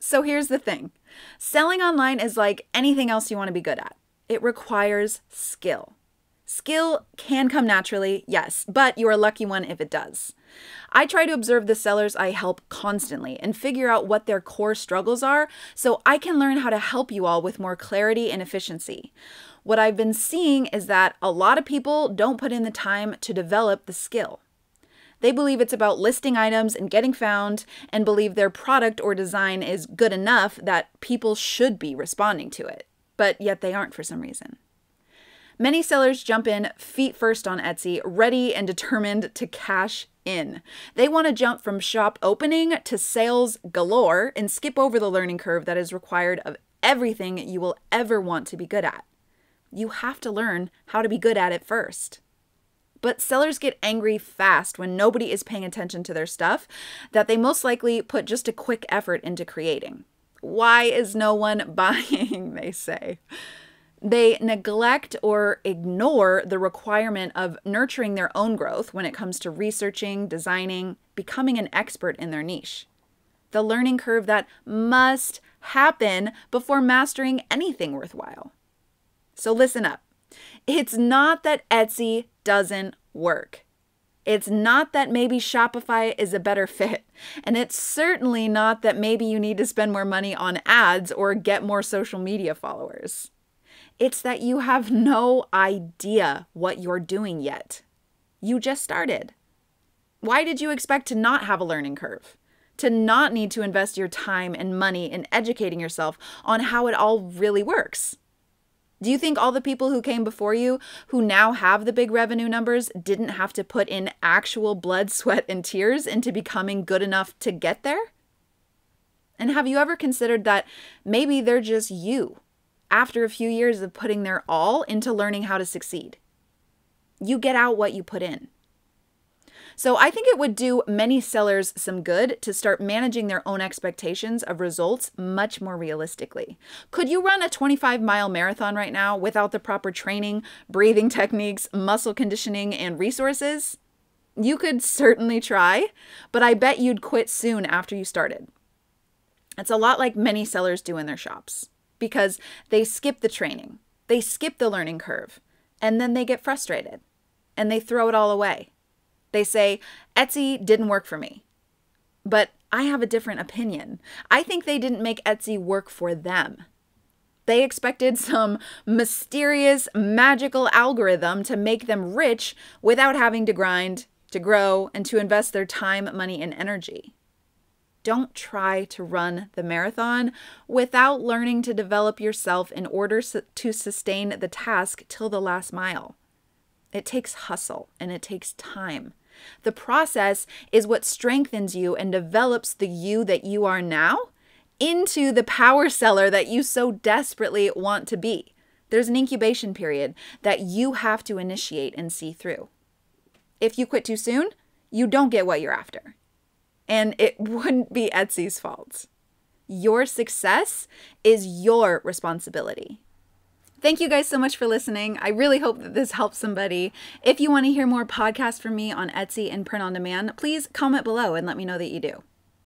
So here's the thing. Selling online is like anything else you want to be good at. It requires skill. Skill can come naturally, yes, but you're a lucky one if it does. I try to observe the sellers I help constantly and figure out what their core struggles are so I can learn how to help you all with more clarity and efficiency. What I've been seeing is that a lot of people don't put in the time to develop the skill. They believe it's about listing items and getting found and believe their product or design is good enough that people should be responding to it, but yet they aren't for some reason. Many sellers jump in feet first on Etsy, ready and determined to cash in. They want to jump from shop opening to sales galore and skip over the learning curve that is required of everything you will ever want to be good at. You have to learn how to be good at it first. But sellers get angry fast when nobody is paying attention to their stuff that they most likely put just a quick effort into creating. Why is no one buying, they say. They neglect or ignore the requirement of nurturing their own growth when it comes to researching, designing, becoming an expert in their niche. The learning curve that must happen before mastering anything worthwhile. So listen up. It's not that Etsy doesn't work. It's not that maybe Shopify is a better fit. And it's certainly not that maybe you need to spend more money on ads or get more social media followers. It's that you have no idea what you're doing yet. You just started. Why did you expect to not have a learning curve? To not need to invest your time and money in educating yourself on how it all really works? Do you think all the people who came before you, who now have the big revenue numbers, didn't have to put in actual blood, sweat, and tears into becoming good enough to get there? And have you ever considered that maybe they're just you after a few years of putting their all into learning how to succeed? You get out what you put in. So I think it would do many sellers some good to start managing their own expectations of results much more realistically. Could you run a 25-mile marathon right now without the proper training, breathing techniques, muscle conditioning, and resources? You could certainly try, but I bet you'd quit soon after you started. It's a lot like many sellers do in their shops because they skip the training, they skip the learning curve, and then they get frustrated and they throw it all away. They say, Etsy didn't work for me. But I have a different opinion. I think they didn't make Etsy work for them. They expected some mysterious, magical algorithm to make them rich without having to grind, to grow, and to invest their time, money, and energy. Don't try to run the marathon without learning to develop yourself in order to sustain the task till the last mile. It takes hustle and it takes time. The process is what strengthens you and develops the you that you are now into the power seller that you so desperately want to be. There's an incubation period that you have to initiate and see through. If you quit too soon, you don't get what you're after. And it wouldn't be Etsy's fault. Your success is your responsibility. Thank you guys so much for listening. I really hope that this helps somebody. If you want to hear more podcasts from me on Etsy and print on demand, please comment below and let me know that you do.